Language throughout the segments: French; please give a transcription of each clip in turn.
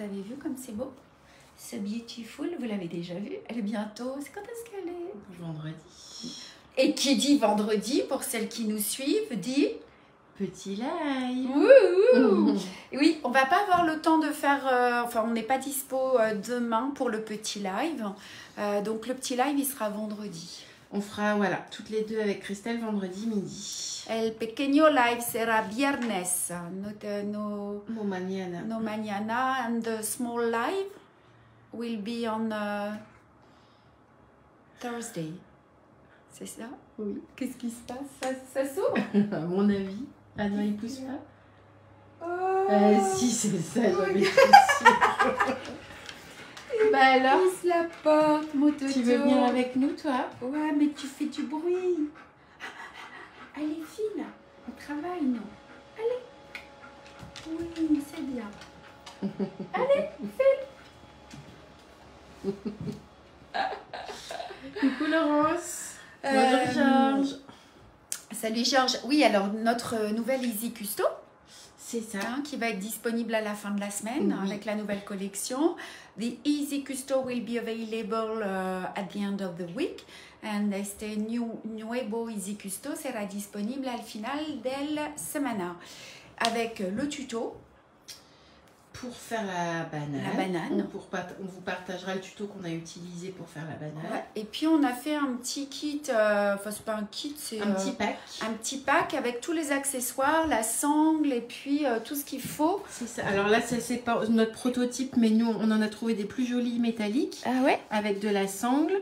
avez vu comme c'est beau? Ce Beautiful, vous l'avez déjà vu? Elle est bientôt. C'est quand est-ce qu'elle est? Vendredi. Et qui dit vendredi, pour celles qui nous suivent, dit petit live. Oui, on va pas avoir le temps de faire... enfin, on n'est pas dispo demain pour le petit live. Donc, le petit live, il sera vendredi. On fera, voilà, toutes les deux avec Christelle vendredi midi. El pequeño live sera viernes. No mañana. And the small live will be on Thursday. C'est ça? Oui. Qu'est-ce qui se passe? Ça s'ouvre? À mon avis. Ah non, il pousse pas. Oh. Si, c'est ça, j'avais poussé. Bah alors, pousse la porte, mon toto. Tu veux venir avec nous, toi? Ouais, mais tu fais du bruit. Allez, file. On travaille, non? Allez. Oui, c'est bien. Allez, file. Coucou Laurence. Bonjour Georges. Salut Georges. Oui, alors notre nouvelle Easy Custo, c'est ça, qui va être disponible à la fin de la semaine avec la nouvelle collection. The Easy Custo will be available at the end of the week. And este nuevo Easy Custo sera disponible al final del semana. Avec le tuto. Pour faire la banane. On vous partagera le tuto qu'on a utilisé pour faire la banane. Ouais. Et puis on a fait un petit kit, enfin c'est pas un kit, c'est un petit pack. Un petit pack avec tous les accessoires, la sangle et puis tout ce qu'il faut. C'est ça. Alors là c'est pas notre prototype, mais nous on en a trouvé des plus jolis métalliques. Ah ouais. Avec de la sangle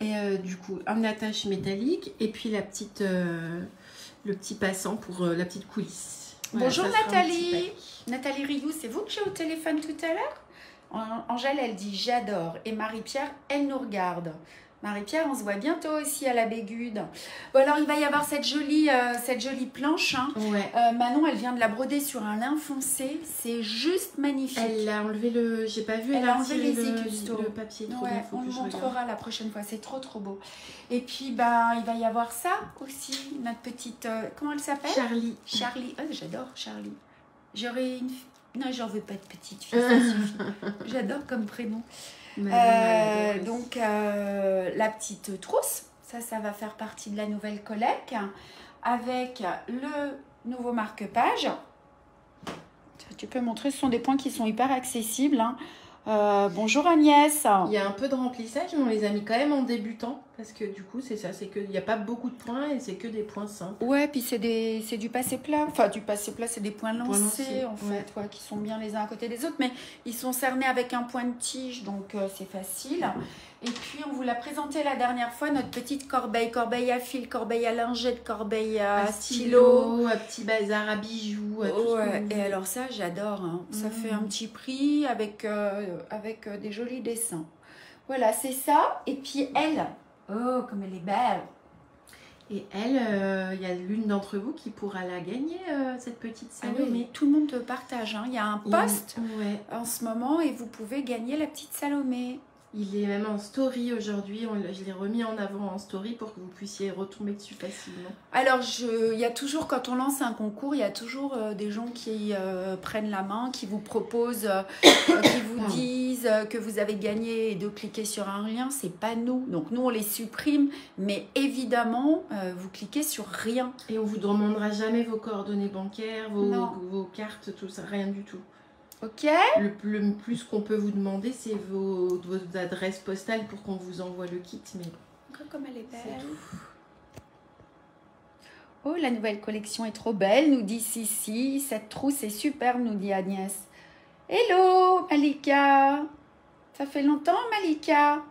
et du coup un attache métallique et puis la petite, le petit passant pour la petite coulisse. Voilà, bonjour Nathalie. Nathalie Rioux, c'est vous que j'ai au téléphone tout à l'heure? Angèle, elle dit j'adore. Et Marie-Pierre, elle nous regarde. Marie-Pierre, on se voit bientôt aussi à la Bégude. Bon, alors, il va y avoir cette jolie planche. Hein. Ouais. Manon, elle vient de la broder sur un lin foncé. C'est juste magnifique. Elle a enlevé le... J'ai pas vu, elle a enlevé les le papier. Trop ouais, on le montrera la prochaine fois. C'est trop, trop beau. Et puis, ben, il va y avoir ça aussi. Notre petite... comment elle s'appelle? Charlie. Charlie. Oh, j'adore Charlie. J'aurais une... Non, j'en veux pas de petite fille, ça suffit. J'adore comme prénom. Donc, la petite trousse, ça va faire partie de la nouvelle collecte avec le nouveau marque-page. Tu peux montrer, ce sont des points qui sont hyper accessibles. Hein. Bonjour Agnès. Il y a un peu de remplissage, mais on les a mis quand même en débutant parce que du coup, c'est ça, c'est qu'il n'y a pas beaucoup de points et c'est que des points simples. Ouais, puis c'est du passé plat. Enfin, du passé plat, c'est des points lancés en fait, ouais, qui sont bien les uns à côté des autres, mais ils sont cernés avec un point de tige, donc c'est facile. Et puis, on vous l'a présenté la dernière fois, notre petite corbeille à fil, corbeille à lingette, corbeille à stylo. Un petit bazar à bijoux. Ouais, et alors ça, j'adore. Hein. Ça fait un petit prix avec des jolis dessins. Voilà, c'est ça. Et puis elle, oh, comme elle est belle. Et elle, il y a l'une d'entre vous qui pourra la gagner, cette petite Salomé. Ah oui, mais tout le monde te partage. Hein. Il y a un post en ce moment et vous pouvez gagner la petite Salomé. Il est même en story aujourd'hui, je l'ai remis en avant en story pour que vous puissiez retomber dessus facilement. Alors, il y a toujours, quand on lance un concours, il y a toujours des gens qui prennent la main, qui vous proposent, qui vous disent que vous avez gagné et de cliquer sur un lien. C'est pas nous. Donc, nous, on les supprime, mais évidemment, vous cliquez sur rien. Et on vous demandera jamais vos coordonnées bancaires, vos cartes, tout ça, rien du tout. Ok. Le plus qu'on peut vous demander, c'est vos adresses postales pour qu'on vous envoie le kit. Mais comme elle est belle. Oh, la nouvelle collection est trop belle, nous dit Sissi. Cette trousse est super, nous dit Agnès. Hello, Malika. Ça fait longtemps, Malika.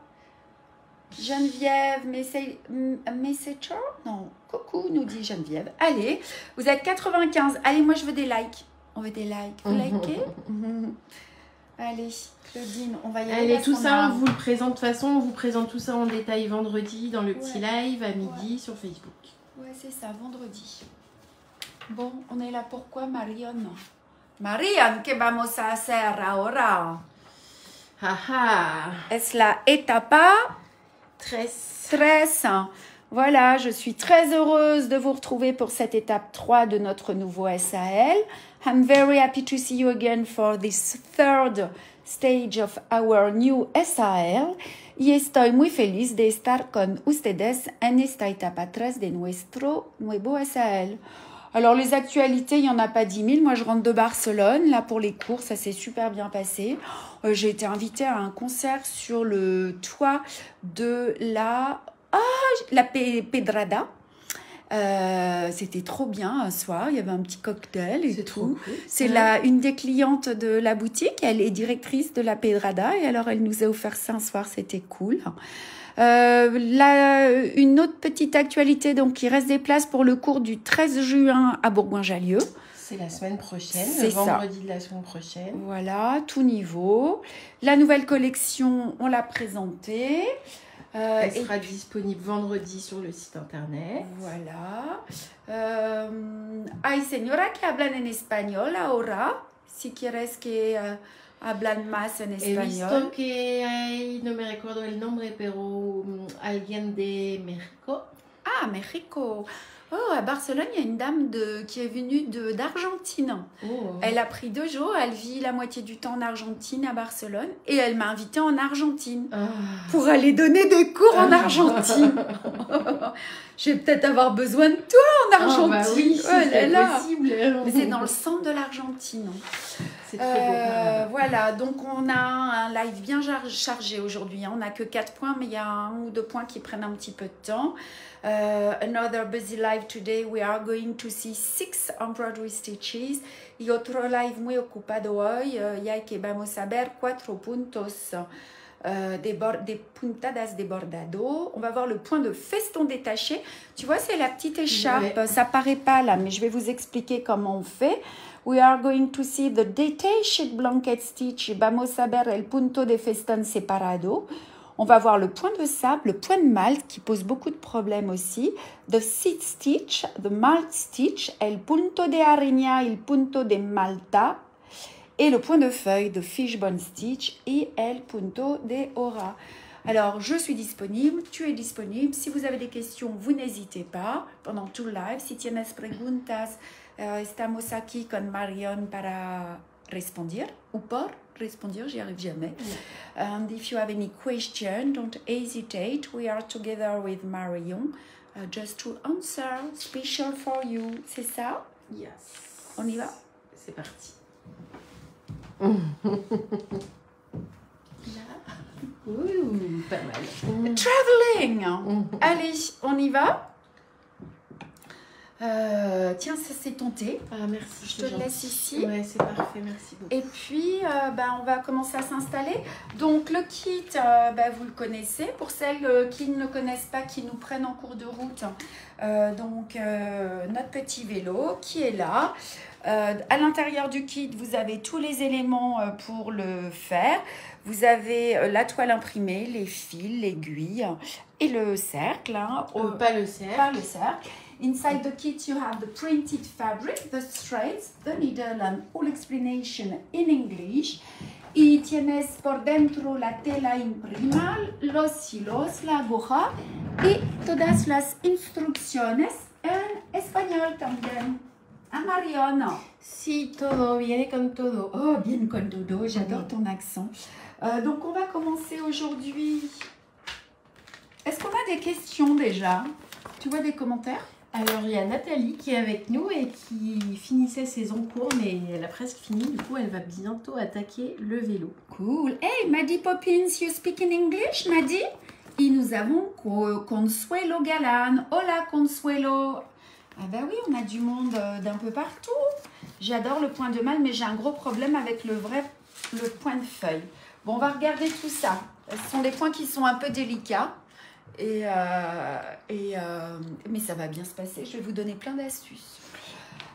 Geneviève, Messenger? Non, coucou, nous dit Geneviève. Allez, vous êtes 95. Allez, moi, je veux des likes. On veut des likes. Vous likez? Allez, Claudine, on va y aller. Allez, tout ça, on vous le présente. De toute façon, on vous présente tout ça en détail vendredi dans le petit live à midi sur Facebook. Ouais, c'est ça, vendredi. Bon, on est là pourquoi, Marianne? Marianne, ¿qué vamos a hacer ahora? Es la etapa 13. Voilà, je suis très heureuse de vous retrouver pour cette étape 3 de notre nouveau SAL. I'm very happy to see you again for this third stage of our new SAL. Y estoy muy feliz de estar con ustedes en esta etapa 3 de nuestro nuevo SAL. Alors, les actualités, il n'y en a pas 10 000. Moi, je rentre de Barcelone. Là, pour les cours, ça s'est super bien passé. J'ai été invitée à un concert sur le toit de la Pedrada. C'était trop bien un soir. Il y avait un petit cocktail et tout. Cool. C'est une des clientes de la boutique. Elle est directrice de la Pedrada. Et alors, elle nous a offert ça un soir. C'était cool. Une autre petite actualité, donc il reste des places pour le cours du 13 juin à Bourgoin-Jallieu. C'est la semaine prochaine, le vendredi de la semaine prochaine. Voilà, tout niveau. La nouvelle collection, on l'a présentée. Elle sera disponible vendredi sur le site internet. Voilà. Hay señora que hablan en español ahora. Si quieres que... hablan más en español. He visto que hay, no me recuerdo el nombre, pero alguien de México. Ah, México. Oh, à Barcelone, il y a une dame qui est venue d'Argentine. Oh. Elle a pris 2 jours, elle vit la moitié du temps en Argentine, à Barcelone, et elle m'a invitée en Argentine pour aller donner des cours en Argentine. Je vais peut-être avoir besoin de toi en Argentine. Bah oui, c'est possible. Mais c'est dans le centre de l'Argentine. C'est très beau. Voilà, donc on a un live bien chargé aujourd'hui. On n'a que 4 points, mais il y a 1 ou 2 points qui prennent un petit peu de temps. Another busy live today. We are going to see 6 embroidery stitches. Y otro live muy ocupado hoy. Ya que vamos a ver 4 puntos de puntadas de bordado. On va voir le point de feston détaché. Tu vois, c'est la petite écharpe. Ouais. Ça paraît pas là, mais je vais vous expliquer comment on fait. We are going to see the detached blanket stitch. Vamos a ver el punto de feston separado. On va voir le point de sable, le point de malte qui pose beaucoup de problèmes aussi. The seed stitch, the malt stitch, el punto de araña, el punto de malta. Et le point de feuille, the fishbone stitch et el punto de hora. Alors, je suis disponible, tu es disponible. Si vous avez des questions, vous n'hésitez pas pendant tout le live. Si tienes preguntas, estamos aquí con Marion para responder ou por responder, j'y arrive jamais. And if you have any question, don't hesitate. We are together with Marion just to answer, special for you. C'est ça? Yes. On y va? C'est parti. Pas mal. Traveling. Allez, on y va. Tiens, ça c'est ton thé. Ah, merci. Je te le laisse ici. Ouais, c'est parfait, merci beaucoup. Et puis, on va commencer à s'installer. Donc, le kit, vous le connaissez. Pour celles qui ne le connaissent pas, qui nous prennent en cours de route, notre petit vélo qui est là. À l'intérieur du kit, vous avez tous les éléments pour le faire. Vous avez la toile imprimée, les fils, l'aiguille et le cercle. Pas le cercle. Pas le cercle. Inside the kit, you have the printed fabric, the threads, the needle, and all explanation in English. Y tienes por dentro la tela imprima, los hilos, la aguja y todas las instrucciones en español también. Ah, Marion? Si, todo, viene con todo. Oh, bien con todo, j'adore ton accent. Donc, on va commencer aujourd'hui. Est-ce qu'on a des questions déjà? Tu vois des commentaires? Alors, il y a Nathalie qui est avec nous et qui finissait ses encours, mais elle a presque fini. Du coup, elle va bientôt attaquer le vélo. Cool. Hey, Maddy Poppins, you speak in English, Maddy? Et nous avons Consuelo Galan. Hola, Consuelo. Ah bah oui, on a du monde d'un peu partout. J'adore le point de malle, mais j'ai un gros problème avec le point de feuille. Bon, on va regarder tout ça. Ce sont des points qui sont un peu délicats. Mais ça va bien se passer. Je vais vous donner plein d'astuces.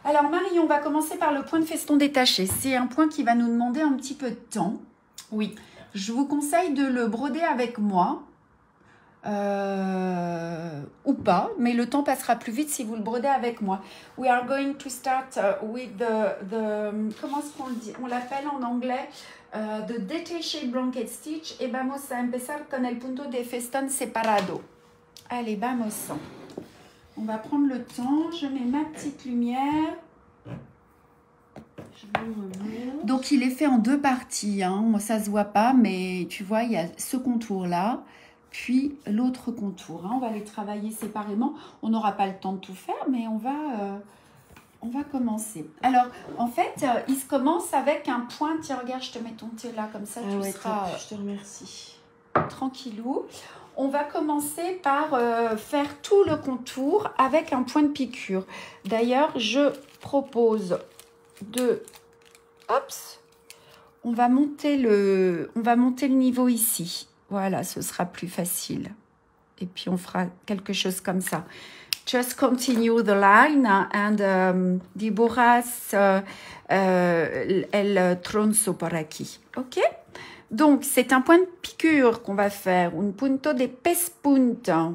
Alors, Marie, on va commencer par le point de feston détaché. C'est un point qui va nous demander un petit peu de temps. Oui. Je vous conseille de le broder avec moi. Ou pas, mais le temps passera plus vite si vous le brodez avec moi. We are going to start with comment est-ce qu'on le dit? On l'appelle en anglais the detached blanket stitch et vamos a empezar con el punto de feston separado. Allez, vamos. On va prendre le temps. Je mets ma petite lumière. Donc, il est fait en 2 parties. Hein. Moi, ça se voit pas, mais tu vois, il y a ce contour-là, puis l'autre contour. Hein. On va les travailler séparément. On n'aura pas le temps de tout faire, mais on va commencer. Alors, en fait, il se commence avec un point. Tiens, regarde, je te mets ton thé là, comme ça, tu seras... je te remercie. Tranquillou. On va commencer par faire tout le contour avec un point de piqûre. D'ailleurs, je propose de... Oups, on va monter le niveau ici. Voilà, ce sera plus facile. Et puis, on fera quelque chose comme ça. Just continue the line and dibujas el tronzo por aquí. OK? Donc, c'est un point de piqûre qu'on va faire. Un punto de pespunta.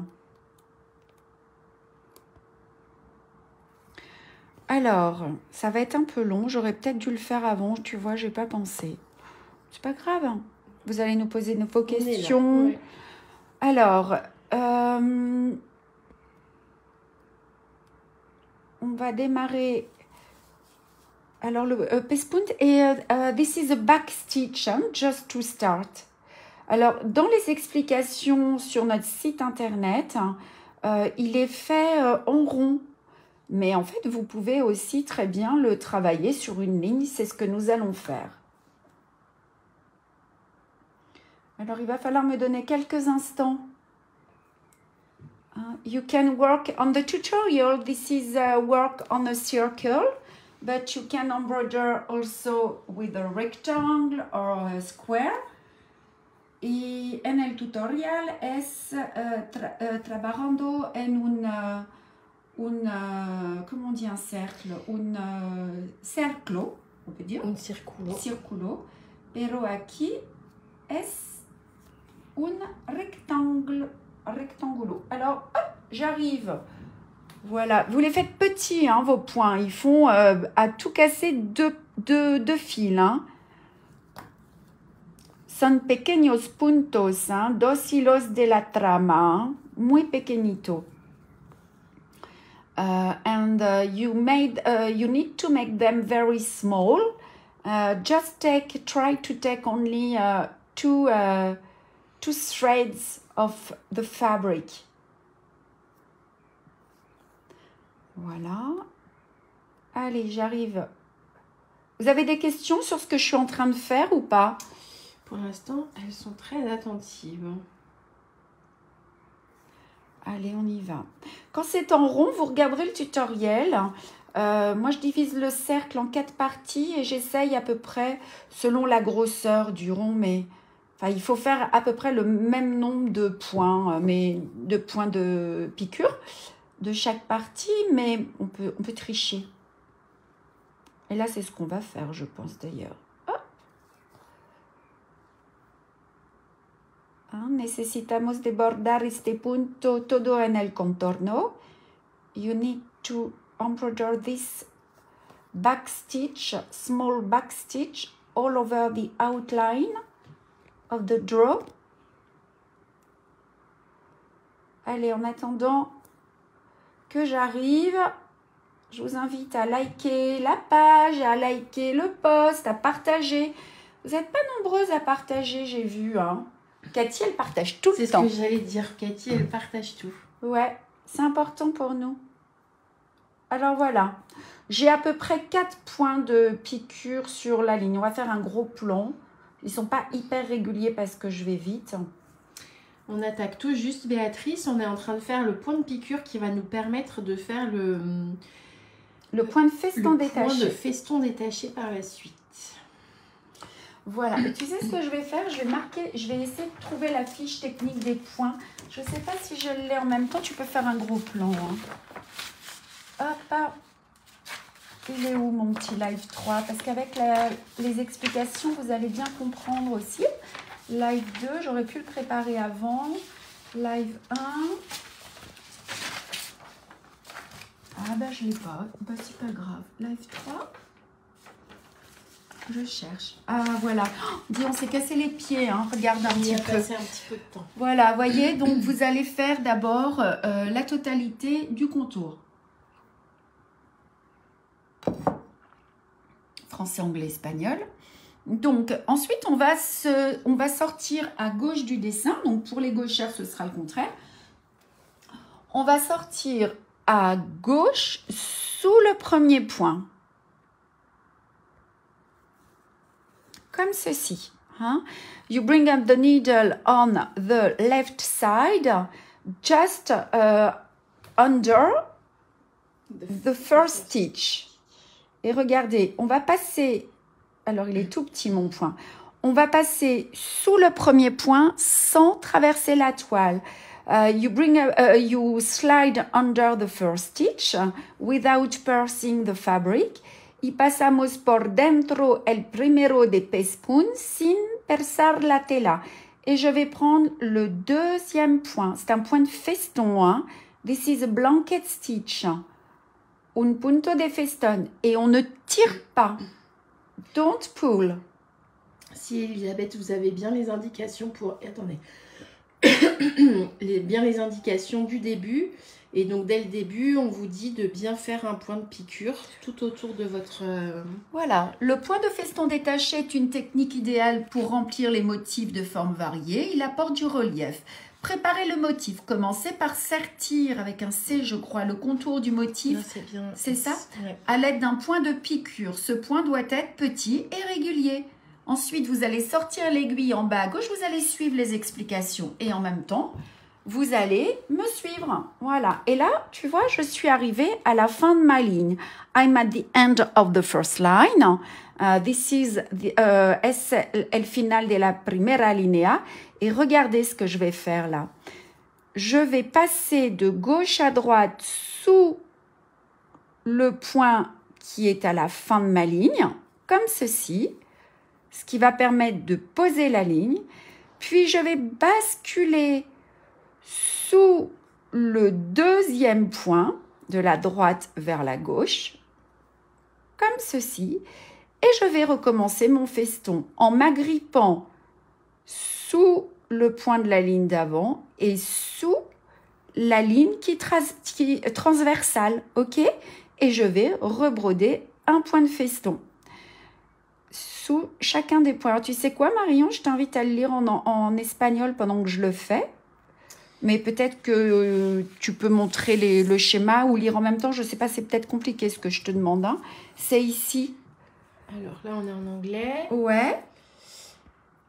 Alors, ça va être un peu long. J'aurais peut-être dû le faire avant. Tu vois, je n'ai pas pensé. C'est pas grave. Hein. Vous allez nous poser vos questions. Oui. Alors, on va démarrer. Alors, le pespunt et this is a back stitch, hein, just to start. Alors, dans les explications sur notre site internet, il est fait en rond. Mais en fait, vous pouvez aussi très bien le travailler sur une ligne. C'est ce que nous allons faire. Alors, il va falloir me donner quelques instants. You can work on the tutorial. This is work on a circle. But you can embroider also with a rectangle or a square. Y en el tutorial es trabajando en comment on dit un cercle? Cerclo, on peut dire. Un circulo. Circulo. Pero aquí es un rectangle. Rectangulo. Alors, hop, j'arrive. Voilà, vous les faites petits, hein, vos points. Ils font à tout casser deux fils. Hein. Son pequeños puntos, hein, dos hilos de la trama, hein, muy pequeñito. And you need to make them very small. Just try to take only two threads of the fabric. Voilà. Allez, j'arrive. Vous avez des questions sur ce que je suis en train de faire ou pas? Pour l'instant, elles sont très attentives. Allez, on y va. Quand c'est en rond, vous regarderez le tutoriel. Moi, je divise le cercle en 4 parties et j'essaye à peu près, selon la grosseur du rond, mais enfin, il faut faire à peu près le même nombre de points, de points de piqûre de chaque partie, mais on peut tricher. Et là, c'est ce qu'on va faire, je pense d'ailleurs. Necesitamos de bordar este punto todo en el contorno. You need to embroider this back stitch, small back stitch, all over the outline of the draw. Allez, en attendant que j'arrive, je vous invite à liker la page, à liker le post, à partager. Vous n'êtes pas nombreuses à partager, j'ai vu, hein. Cathy, elle partage tout le temps. C'est ce que j'allais dire. Cathy, elle partage tout. Ouais, c'est important pour nous. Alors voilà, j'ai à peu près 4 points de piqûre sur la ligne. On va faire un gros plan. Ils ne sont pas hyper réguliers parce que je vais vite. On attaque tout juste, Béatrice. On est en train de faire le point de piqûre qui va nous permettre de faire le point de feston détaché. Le point de feston détaché par la suite. Voilà, et tu sais ce que je vais faire? Je vais essayer de trouver la fiche technique des points. Je ne sais pas si je l'ai en même temps. Tu peux faire un gros plan. Hein. Hop, il est où mon petit live 3? Parce qu'avec les explications, vous allez bien comprendre aussi. Live 2, j'aurais pu le préparer avant. Live 1. Ah ben je ne l'ai pas. Ben, c'est pas grave. Live 3. Je cherche. Ah, voilà. Oh, dis, on s'est cassé les pieds. Hein. Regarde un petit peu. Passé un petit peu de temps. Voilà, voyez. Donc, vous allez faire d'abord la totalité du contour. français, anglais, espagnol. Donc, ensuite, on va sortir à gauche du dessin. Donc, pour les gauchères, ce sera le contraire. On va sortir à gauche sous le premier point. Comme ceci. Hein? You bring up the needle on the left side, just under the first stitch. Et regardez, on va passer... Alors, il est tout petit, mon point. On va passer sous le premier point sans traverser la toile. You slide under the first stitch without piercing the fabric. Y pasamos por dentro el primero de pespunt sin persar la tela. Et je vais prendre le deuxième point. C'est un point de feston. Hein? This is a blanket stitch. Un punto de feston. Et on ne tire pas. Don't pull. Si Elisabeth, vous avez bien les indications pour... Attendez. Bien les indications du début. Et donc, dès le début, on vous dit de bien faire un point de piqûre tout autour de votre... Voilà. Le point de feston détaché est une technique idéale pour remplir les motifs de formes variées. Il apporte du relief. Préparez le motif. Commencez par sertir avec un C, je crois, le contour du motif. C'est bien. C'est ça? Ouais. À l'aide d'un point de piqûre. Ce point doit être petit et régulier. Ensuite, vous allez sortir l'aiguille en bas à gauche. Vous allez suivre les explications. Et en même temps, vous allez me suivre. Voilà. Et là, tu vois, je suis arrivée à la fin de ma ligne. I'm at the end of the first line. This is es el final de la primera línea. Et regardez ce que je vais faire là. Je vais passer de gauche à droite sous le point qui est à la fin de ma ligne, comme ceci, ce qui va permettre de poser la ligne. Puis, je vais basculer sous le deuxième point, de la droite vers la gauche, comme ceci. Et je vais recommencer mon feston en m'agrippant sous le point de la ligne d'avant et sous la ligne qui est transversale, ok? Et je vais rebroder un point de feston sous chacun des points. Alors, tu sais quoi, Marion? Je t'invite à le lire en espagnol pendant que je le fais. Mais peut-être que tu peux montrer le schéma ou lire en même temps. Je ne sais pas, c'est peut-être compliqué ce que je te demande. Hein. C'est ici. Alors là, on est en anglais. Ouais.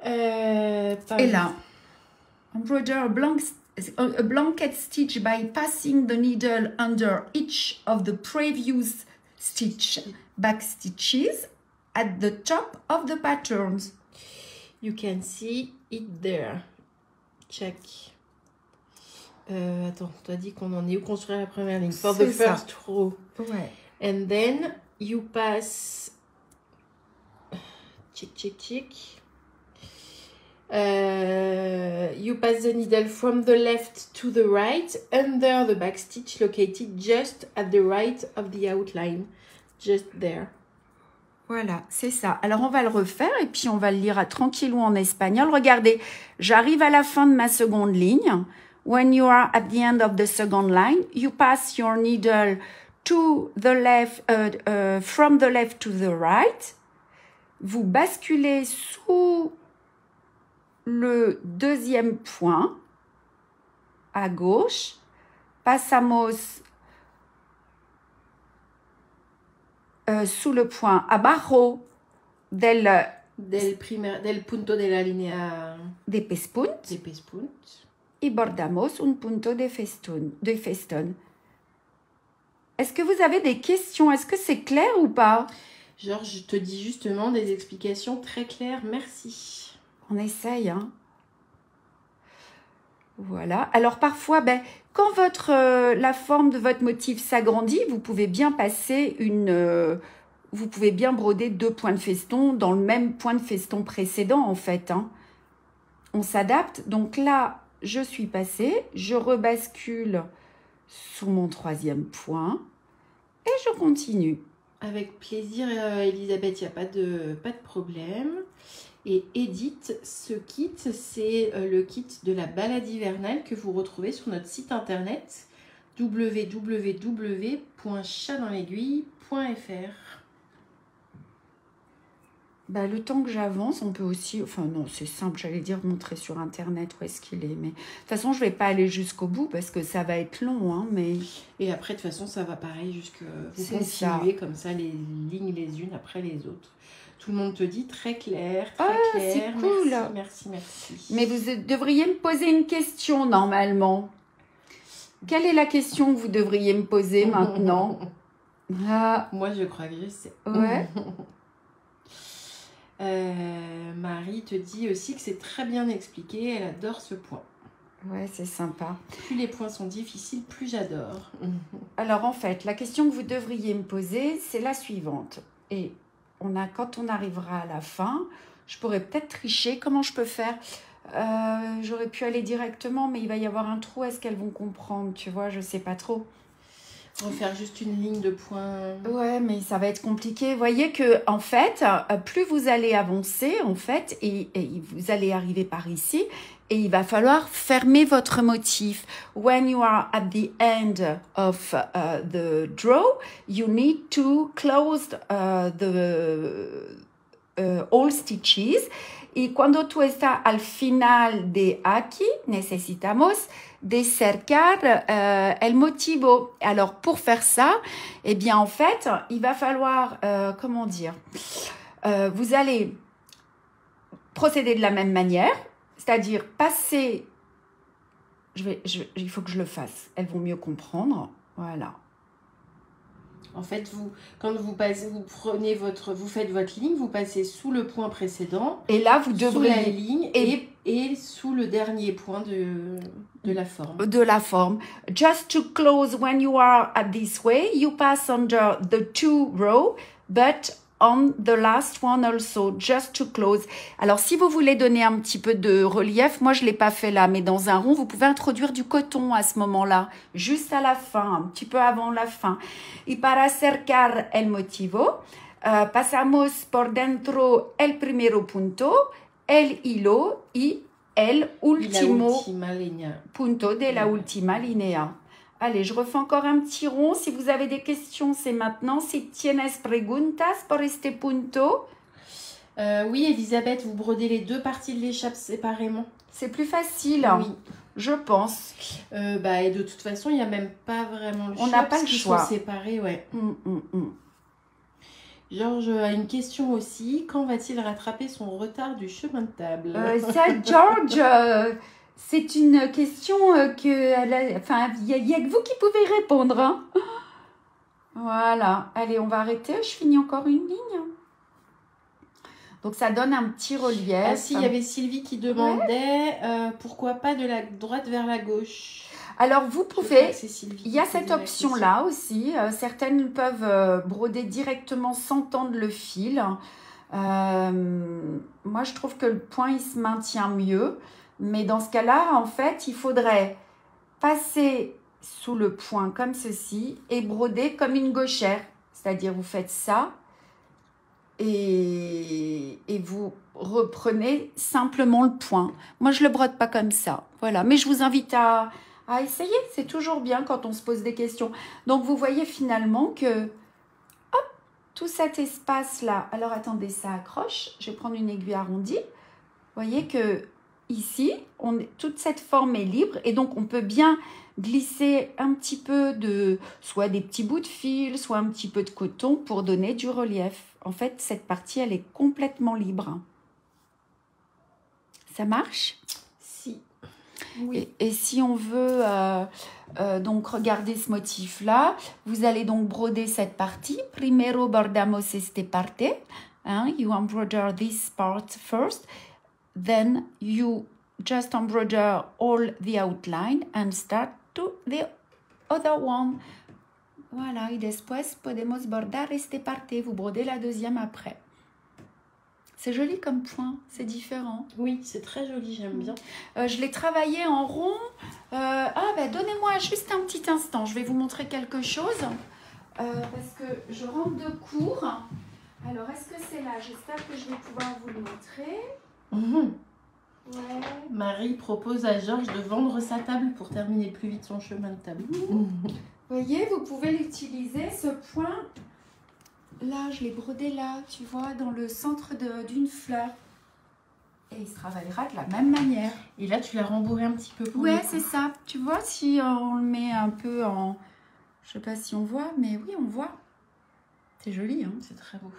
Et là, embroider a blanket stitch by passing the needle under each of the previous back stitches at the top of the patterns. You can see it there. Check. Attends, tu as dit qu'on en est où? Construire la première ligne. For the first row. Ouais. And then you pass... Check. You pass the needle from the left to the right under the back stitch located just at the right of the outline. Just there. Voilà, c'est ça. Alors, on va le refaire et puis on va le lire tranquillou en espagnol. Regardez, j'arrive à la fin de ma seconde ligne. When you are at the end of the second line, you pass your needle to the left, from the left to the right. Vous basculez sous le deuxième point à gauche. Pasamos sous le point abajo del punto de la línea de pespunt. Y bordamos un punto de feston. Est-ce que vous avez des questions? Est-ce que c'est clair ou pas? Genre, je te dis justement des explications très claires. Merci. On essaye, hein. Voilà. Alors, parfois, quand la forme de votre motif s'agrandit, vous pouvez bien vous pouvez bien broder 2 points de feston dans le même point de feston précédent, en fait. Hein. On s'adapte. Donc là, je suis passée, je rebascule sous mon 3e point et je continue. Avec plaisir, Elisabeth, il n'y a pas de problème. Et Edith, ce kit, c'est le kit de la balade hivernale que vous retrouvez sur notre site internet www.chatdanslaiguille.fr. Bah, le temps que j'avance, on peut aussi... Enfin, non, c'est simple, j'allais dire montrer sur Internet où est-ce qu'il est. Mais de toute façon, je ne vais pas aller jusqu'au bout parce que ça va être long. Hein, mais... Et après, de toute façon, ça va pareil jusque vous C'est continuez comme ça, les lignes les unes après les autres. Tout le monde te dit très clair, très clair. C'est cool. Merci, merci. Mais vous devriez me poser une question normalement. Quelle est la question que vous devriez me poser maintenant? Moi, je crois que je sais. Ouais. Marie te dit aussi que c'est très bien expliqué. Elle adore ce point. Ouais, c'est sympa. Plus les points sont difficiles, plus j'adore. Alors, en fait, la question que vous devriez me poser, c'est la suivante. Et quand on arrivera à la fin, je pourrais peut-être tricher. Comment je peux faire? J'aurais pu aller directement, mais il va y avoir un trou. Est-ce qu'elles vont comprendre? Tu vois, je sais pas trop. Refaire juste une ligne de points. Ouais, mais ça va être compliqué. Vous voyez que, en fait, plus vous allez avancer, en fait, et vous allez arriver par ici, et il va falloir fermer votre motif. When you are at the end of the draw, you need to close all stitches. Y cuando tú estás al final de aquí, necesitamos de cercar el motivo. Alors, pour faire ça, eh bien, en fait, il va falloir, comment dire, vous allez procéder de la même manière, c'est-à-dire passer, il faut que je le fasse, elles vont mieux comprendre, voilà. En fait, quand vous faites votre ligne, vous passez sous le point précédent. Et là, vous devrez... Sous la ligne et sous le dernier point de la forme. De la forme. Just to close, when you are at this way, you pass under the 2 row, but on the last one also, just to close. Alors, si vous voulez donner un petit peu de relief, moi, je ne l'ai pas fait là, mais dans un rond, vous pouvez introduire du coton à ce moment-là, juste à la fin, un petit peu avant la fin. Y para cercar el motivo, pasamos por dentro el primero punto, el hilo y el último punto de la última línea. Allez, je refais encore un petit rond. Si vous avez des questions, c'est maintenant. Si tienes preguntas por este punto. Oui, Elisabeth, vous brodez les deux parties de l'échappe séparément. C'est plus facile. Oui. Je pense. Et de toute façon, il n'y a même pas vraiment le choix. On n'a pas le choix. Ils sont séparés, ouais. Georges a une question aussi. Quand va-t-il rattraper son retard du chemin de table? Ça, George... C'est une question que... Enfin, il n'y a que vous qui pouvez répondre. Hein. Voilà. Allez, on va arrêter. Je finis encore une ligne. Donc, ça donne un petit relief. Ah si, il y avait Sylvie qui demandait pourquoi pas de la droite vers la gauche. Alors, vous pouvez... Il y a cette option-là aussi. Certaines peuvent broder directement sans tendre le fil. Moi, je trouve que le point, il se maintient mieux. Mais dans ce cas-là, en fait, il faudrait passer sous le point comme ceci et broder comme une gauchère. C'est-à-dire, vous faites ça et vous reprenez simplement le point. Moi, je ne le brode pas comme ça. Voilà. Mais je vous invite à essayer. C'est toujours bien quand on se pose des questions. Donc, vous voyez finalement que hop, tout cet espace-là. Alors, attendez, ça accroche. Je vais prendre une aiguille arrondie. Vous voyez que ici, toute cette forme est libre et donc on peut bien glisser un petit peu soit des petits bouts de fil, soit un petit peu de coton pour donner du relief. En fait, cette partie, elle est complètement libre. Ça marche? Si. Oui. Et si on veut donc regarder ce motif-là, vous allez donc broder cette partie. Primero bordamos este parte. You embroider this part first. Then you just embroider all the outline and start to the other one. Voilà, y después podemos bordar este parte. Vous brodez la deuxième après. C'est joli comme point, c'est différent. Oui, c'est très joli, j'aime bien. Je l'ai travaillé en rond. Donnez-moi juste un petit instant, je vais vous montrer quelque chose. Parce que je rentre de cours. Alors, est-ce que c'est là? J'espère que je vais pouvoir vous le montrer. Ouais. Marie propose à Georges de vendre sa table pour terminer plus vite son chemin de table. Vous voyez, vous pouvez l'utiliser, ce point là, je l'ai brodé là, tu vois, dans le centre d'une fleur. Et il se travaillera de la même manière. Et là, tu l'as rembourré un petit peu pour Ouais, c'est ça. Tu vois, si on le met un peu en... Je sais pas si on voit, mais oui, on voit. C'est joli, hein. C'est très beau.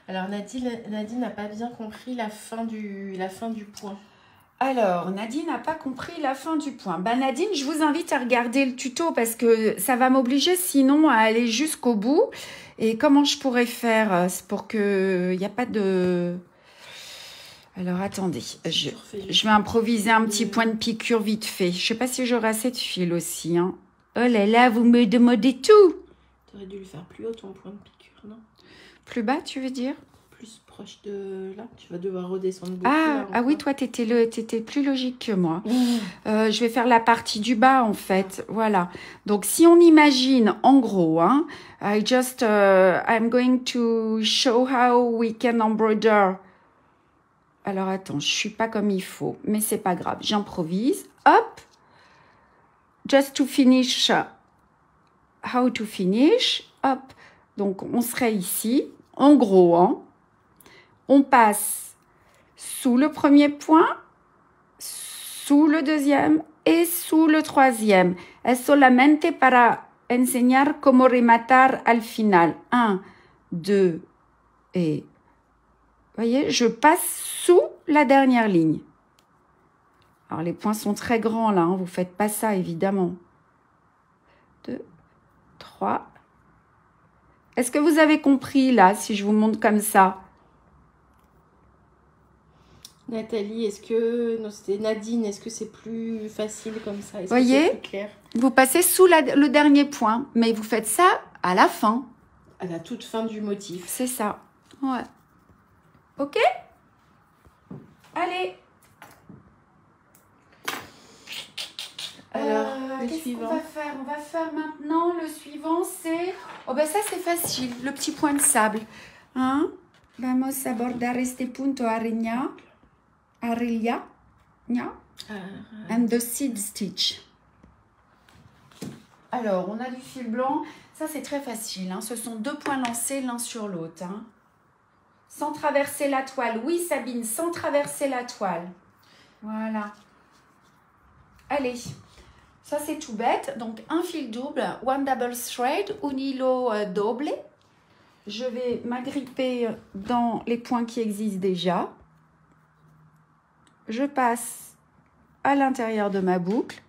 Alors, Nadine n'a pas bien compris la fin du point. Alors, Nadine n'a pas compris la fin du point. Bah, Nadine, je vous invite à regarder le tuto parce que ça va m'obliger sinon à aller jusqu'au bout. Et comment je pourrais faire pour que il n'y a pas de... Alors, attendez, je vais improviser un petit point de piqûre vite fait. Je sais pas si j'aurai assez de fil aussi. Hein. Oh là là, vous me demandez tout. Tu aurais dû le faire plus haut, ton point de piqûre, non? Plus bas, tu veux dire? Plus proche de là. Tu vas devoir redescendre beaucoup. Ah oui, toi, t'étais plus logique que moi. Je vais faire la partie du bas, en fait. Voilà. Donc, si on imagine, en gros, hein, I'm going to show how we can embroider. Alors, attends, je suis pas comme il faut, mais c'est pas grave. J'improvise. Hop. Just to finish. How to finish. Hop. Donc, on serait ici. En gros, hein. On passe sous le premier point, sous le deuxième et sous le troisième. Es solamente para enseñar cómo rematar al final. 1, 2 et... Vous voyez, je passe sous la dernière ligne. Alors, les points sont très grands, là. Hein, vous ne faites pas ça, évidemment. 2, 3. Est-ce que vous avez compris, là, si je vous montre comme ça? Nathalie, est-ce que... Non, c'était Nadine. Est-ce que c'est plus facile comme ça? Est-ce voyez, que c'est plus clair? Vous passez sous le dernier point, mais vous faites ça à la fin. À la toute fin du motif. C'est ça. Ouais. Ok? Allez. Alors, le qu'est-ce suivant. qu'on va faire? On va faire maintenant le suivant, c'est... Oh ben ça c'est facile, le petit point de sable. Hein? Vamos a bordar este punto arilla, and the seed stitch. Alors, on a du fil blanc. Ça c'est très facile. Hein? Ce sont 2 points lancés l'un sur l'autre. Hein? Sans traverser la toile. Oui, Sabine, sans traverser la toile. Voilà. Allez. Ça, c'est tout bête. Donc, un fil double, one double thread, un hilo doble. Je vais m'agripper dans les points qui existent déjà. Je passe à l'intérieur de ma boucle.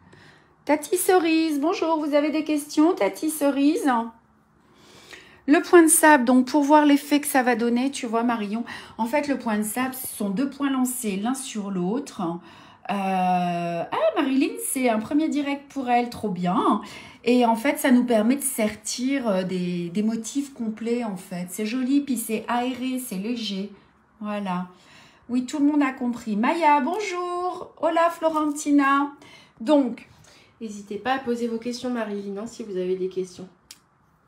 Tati Cerise, bonjour, vous avez des questions, Tati Cerise? Le point de sable, donc pour voir l'effet que ça va donner, tu vois Marion, en fait le point de sable, ce sont 2 points lancés l'un sur l'autre. Ah Marilyn, c'est un premier direct pour elle, trop bien. Et en fait, ça nous permet de sertir des motifs complets en fait. C'est joli, puis c'est aéré, c'est léger. Voilà. Oui, tout le monde a compris. Maya, bonjour. Hola Florentina. Donc, n'hésitez pas à poser vos questions, Marilyn, hein, si vous avez des questions.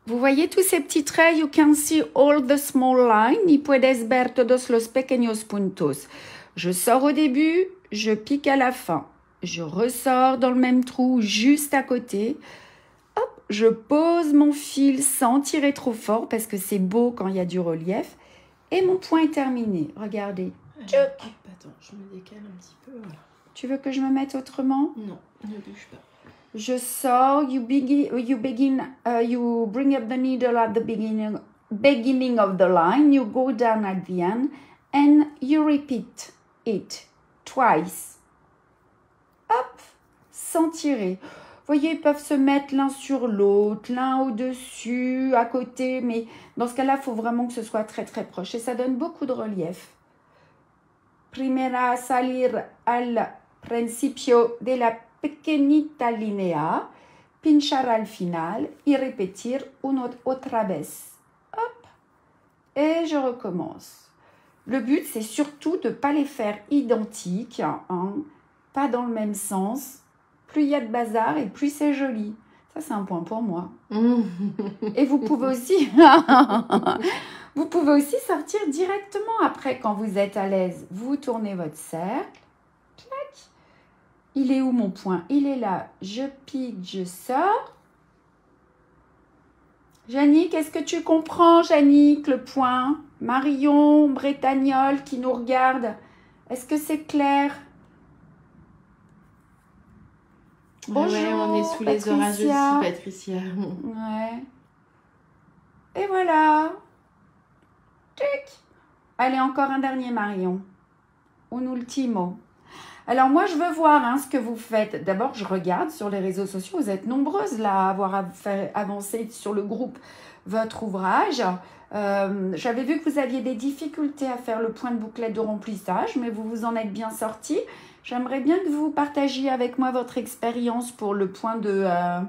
Vous voyez tous ces petits traits? You can see all the small lines. Y puedes ver todos los pequeños puntos. Je sors au début, je pique à la fin. Je ressors dans le même trou juste à côté. Hop, je pose mon fil sans tirer trop fort parce que c'est beau quand il y a du relief. Et mon point est terminé. Regardez. Attends, je me décale un petit peu. Voilà. Tu veux que je me mette autrement? Non, ne bouge pas. Je sors, you bring up the needle at the beginning of the line, you go down at the end, and you repeat it twice. Hop, sans tirer. Vous voyez, ils peuvent se mettre l'un sur l'autre, l'un au-dessus, à côté, mais dans ce cas-là, il faut vraiment que ce soit très très proche et ça donne beaucoup de relief. Primera salir al principio de la pequeñita línea, pinchar al final y repetir otra vez. Hop. Et je recommence. Le but, c'est surtout de ne pas les faire identiques, hein, pas dans le même sens. Plus il y a de bazar et plus c'est joli. Ça, c'est un point pour moi. Et vous pouvez aussi... vous pouvez aussi sortir directement après quand vous êtes à l'aise. Vous tournez votre cercle. Clac. Il est où mon point? Il est là. Je pique, je sors. Jannick, est-ce que tu comprends, Jannick, le point? Marion, Bretagnol qui nous regarde. Est-ce que c'est clair? Bonjour, ouais, on est sous les orages aussi, Patricia. Ouais. Et voilà. Tic. Allez, encore un dernier, Marion. Un ultimo. Alors, moi, je veux voir hein, ce que vous faites. D'abord, je regarde sur les réseaux sociaux. Vous êtes nombreuses là à avoir fait avancer sur le groupe votre ouvrage. J'avais vu que vous aviez des difficultés à faire le point de bouclette de remplissage, mais vous vous en êtes bien sorti. J'aimerais bien que vous partagiez avec moi votre expérience pour le point de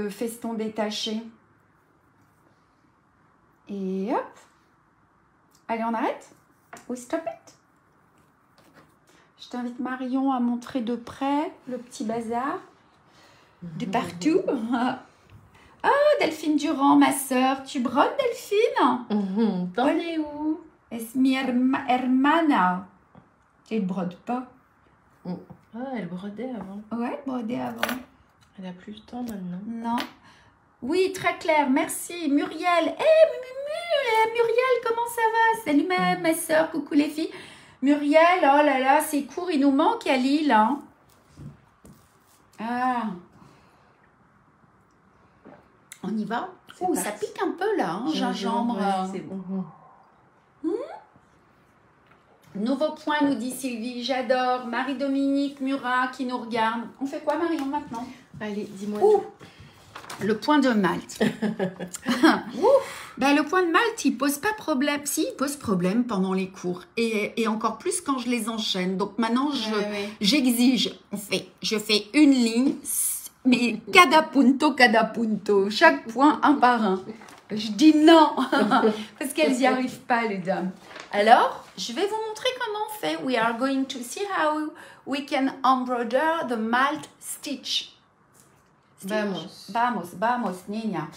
feston détaché. Et hop. Allez, on arrête? We stop it? Je t'invite Marion à montrer de près le petit bazar. De partout. Ah, Delphine Durand, ma sœur. Tu brodes, Delphine? T'en es où? Es mi hermana. Tu ne brodes pas? Ah, elle brodait avant. Ouais, elle brodait avant. Elle a plus le temps maintenant. Non. Oui, très clair. Merci. Muriel. Muriel, comment ça va? Salut ma sœur. Coucou les filles. Muriel, oh là là, c'est court. Il nous manque à Lille. Hein. Ah. On y va? Ouh, ça pique un peu là, hein, gingembre. Ouais, c'est bon. Nouveau point, nous dit Sylvie. J'adore. Marie-Dominique Murat qui nous regarde. On fait quoi, Marion, maintenant? Allez, dis-moi. Le point de Malte. Ben, le point de Malte, il pose pas problème. Si, il pose problème pendant les cours. Et encore plus quand je les enchaîne. Donc maintenant, j'exige. Je fais une ligne, mais cada punto. Chaque point, un par un. Je dis non. Parce qu'elles n'y arrivent pas, les dames. Alors, je vais vous montrer comment on fait. We are going to see how we can embroider the Malte stitch. Vamos, niña.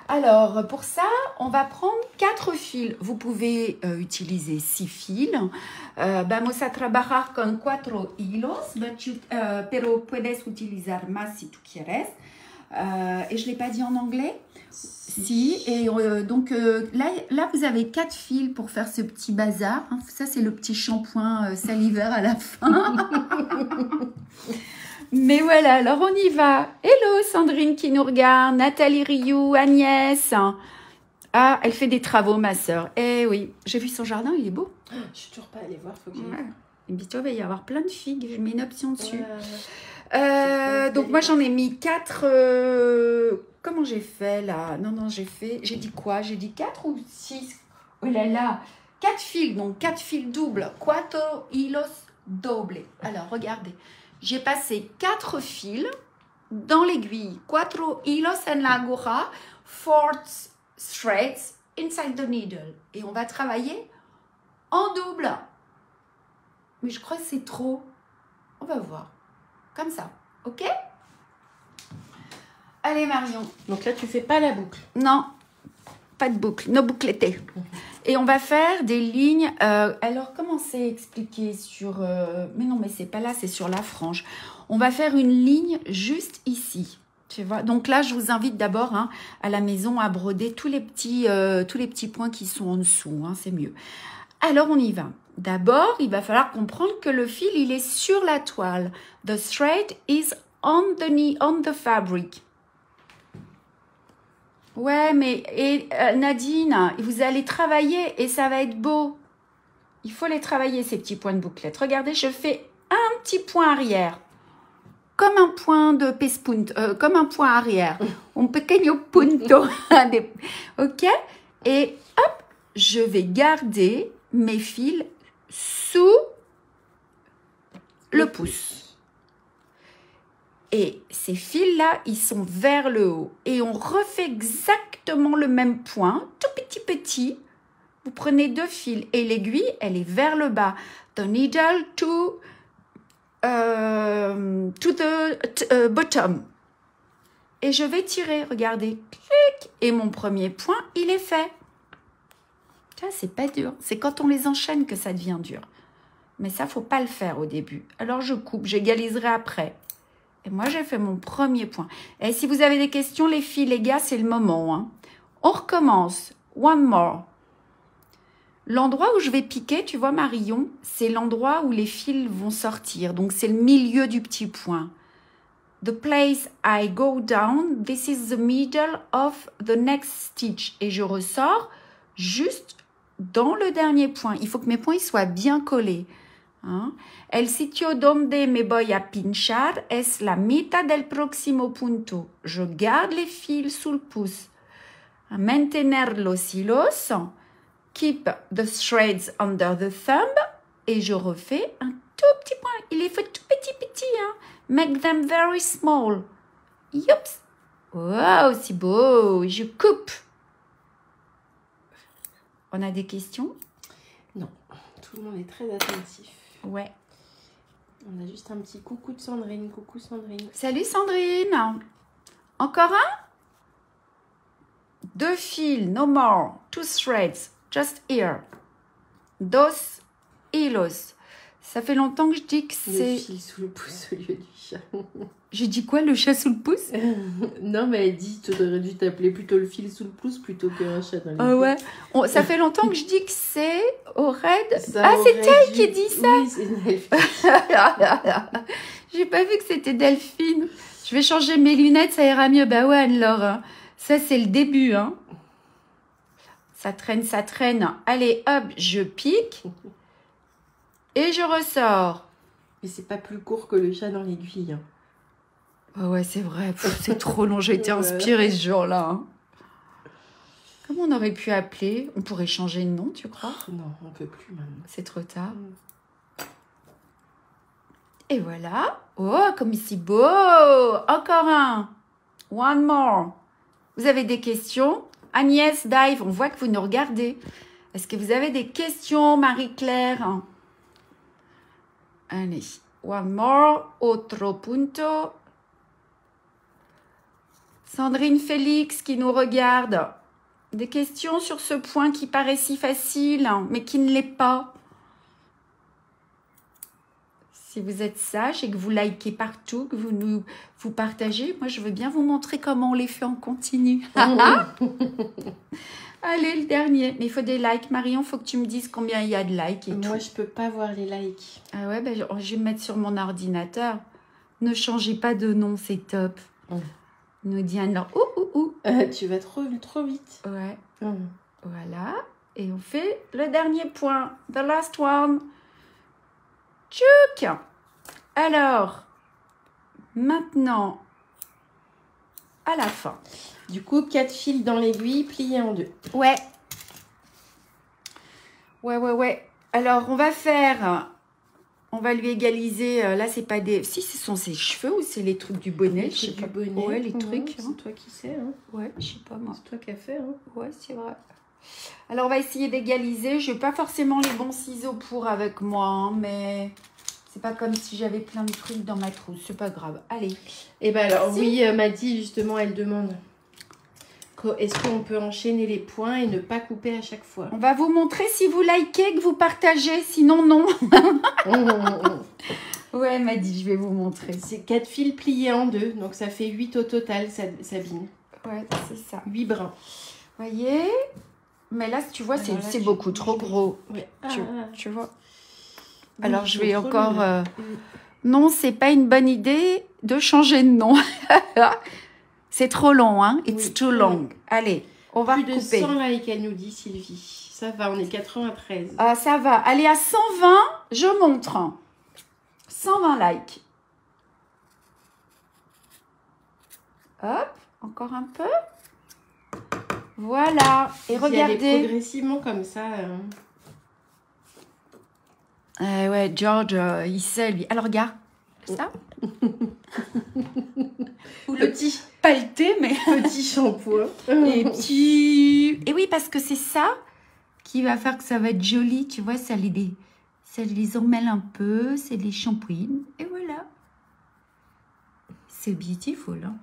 Alors, pour ça, on va prendre 4 fils. Vous pouvez utiliser 6 fils. Vamos a trabajar con 4 hilos, pero puedes utilizar más si tú quieres. Et je ne l'ai pas dit en anglais? Si. Et donc, là, vous avez 4 fils pour faire ce petit bazar. Hein. Ça, c'est le petit shampoing salivaire à la fin. Mais voilà, alors on y va. Hello Sandrine qui nous regarde, Nathalie Rioux, Agnès. Ah, elle fait des travaux, ma sœur. Eh oui, j'ai vu son jardin, il est beau. Je suis toujours pas allée voir, faut que j'aille. Et puis, il va y avoir plein de figues, je mets une option dessus. Donc moi j'en ai mis 4. Comment j'ai fait là? Non, j'ai dit quoi? J'ai dit 4 ou 6? Oh là là, 4 fils, donc 4 fils doubles. 4 hilos doble. Alors regardez. J'ai passé 4 fils dans l'aiguille. 4 hilos en la aguja, 4 threads inside the needle. Et on va travailler en double. Mais je crois que c'est trop. On va voir. Comme ça. Ok? Allez, Marion. Donc là, tu fais pas la boucle? Non, pas de boucle. No boucleté. Et on va faire des lignes. Alors, comment c'est expliqué sur... mais non, mais c'est pas là, c'est sur la frange. On va faire une ligne juste ici. Tu vois? Donc là, je vous invite d'abord hein, à la maison à broder tous les petits points qui sont en dessous. Hein, c'est mieux. Alors, on y va. D'abord, il va falloir comprendre que le fil, il est sur la toile. The thread is on the fabric. Ouais, mais Nadine, vous allez travailler et ça va être beau. Il faut les travailler, ces petits points de bouclette. Regardez, je fais un petit point arrière. Comme un point de pespunt, comme un point arrière. Un pequeño punto. Ok? Et hop, je vais garder mes fils sous le pouce. Et ces fils-là, ils sont vers le haut. Et on refait exactement le même point, tout petit. Vous prenez 2 fils et l'aiguille, elle est vers le bas. The needle to the bottom. Et je vais tirer, regardez. Clic. Et mon premier point, il est fait. Ça, c'est pas dur. C'est quand on les enchaîne que ça devient dur. Mais ça, faut pas le faire au début. Alors, je coupe, j'égaliserai après. Et moi, j'ai fait mon premier point. Et si vous avez des questions, les filles, les gars, c'est le moment. Hein. On recommence. One more. L'endroit où je vais piquer, tu vois, Marion, c'est l'endroit où les fils vont sortir. Donc, c'est le milieu du petit point. The place I go down, this is the middle of the next stitch. Et je ressors juste dans le dernier point. Il faut que mes points ils soient bien collés. Hein? El sitio donde me voy a pinchar es la mitad del próximo punto. Je garde les fils sous le pouce. Mantener los hilos. Keep the threads under the thumb. Et je refais un tout petit point. Il est fait tout petit, hein. Make them very small. Youps. Wow, c'est beau. Je coupe. On a des questions? Non, tout le monde est très attentif. Ouais. On a juste un petit coucou de Sandrine. Coucou Sandrine. Salut Sandrine. Encore un? 2 fils, no more. 2 threads, just here. Dos hilos. Ça fait longtemps que je dis que c'est... Le fil sous le pouce au lieu du chat. J'ai dit quoi, le chat sous le pouce? Non, mais elle dit, tu aurais dû t'appeler plutôt le fil sous le pouce plutôt qu'un chat dans les Ah ouais. Ça fait longtemps que je dis que c'est au raid. Ça ah, c'est elle dû... qui dit ça. Oui, c'est Delphine. J'ai pas vu que c'était Delphine. Je vais changer mes lunettes, ça ira mieux. Bah ouais, Anne-Laure. Ça, c'est le début. Hein. Ça traîne, ça traîne. Allez, hop, je pique. Et je ressors. Mais c'est pas plus court que le chat dans l'aiguille. Hein. Oh ouais, c'est vrai. C'est trop long. J'ai été inspirée ce jour-là. Hein. Comment on aurait pu appeler? On pourrait changer de nom, tu crois? Non, on peut plus maintenant. C'est trop tard. Et voilà. Oh, comme ici beau. Encore un. One more. Vous avez des questions? Agnès, Dive, on voit que vous nous regardez. Est-ce que vous avez des questions, Marie-Claire? Allez. One more. Otro punto. Sandrine Félix qui nous regarde. Des questions sur ce point qui paraît si facile, mais qui ne l'est pas. Si vous êtes sage et que vous likez partout, que vous partagez, moi je veux bien vous montrer comment on les fait en continu. Allez, le dernier. Mais il faut des likes. Marion, il faut que tu me dises combien il y a de likes et tout. Moi, je peux pas voir les likes. Ah ouais, ben, je vais me mettre sur mon ordinateur. Ne changez pas de nom, c'est top. Nous dit Anne-Laure. Tu vas trop vite. Ouais. Voilà. Et on fait le dernier point. The last one. Tchouk. Alors, maintenant, à la fin. Du coup, 4 fils dans l'aiguille, pliés en 2. Ouais. Ouais. Alors, on va faire... On va lui égaliser... Là, c'est pas des... Si, ce sont ses cheveux ou c'est les trucs du bonnet? Les trucs du bonnet. Ouais, les trucs. C'est toi qui sais. Hein. Ouais, je sais pas moi. C'est toi qui as fait. Hein. Ouais, c'est vrai. Alors, on va essayer d'égaliser. Je n'ai pas forcément les bons ciseaux pour avec moi, hein, mais... C'est pas comme si j'avais plein de trucs dans ma trousse. C'est pas grave. Allez. Et ben alors, oui, Maddy, justement, elle demande... Est-ce qu'on peut enchaîner les points et ne pas couper à chaque fois? On va vous montrer si vous likez, que vous partagez. Sinon, non. Ouais, Maddy, je vais vous montrer. C'est 4 fils pliés en 2. Donc, ça fait 8 au total, Sabine. Ouais, c'est ça. 8 brins. Voyez? Mais là, tu vois, c'est beaucoup trop gros. Ouais. Tu vois? Oui, alors, je vais encore... Non, c'est pas une bonne idée de changer de nom. C'est trop long, hein? It's too long. Allez, on va couper. Plus de 100 likes, elle nous dit Sylvie. Ça va, on est 93. Ah, ça va. Allez, à 120, je montre. 120 likes. Hop, encore un peu. Voilà. Et regardez. Aller progressivement comme ça. Ouais, George, il sait, lui. Alors, regarde. Ça. Ou le petit paleté, mais petit shampoing. Et oui, parce que c'est ça qui va faire que ça va être joli, tu vois, ça les emmêle un peu, c'est les shampooings, et voilà. C'est beautiful, hein.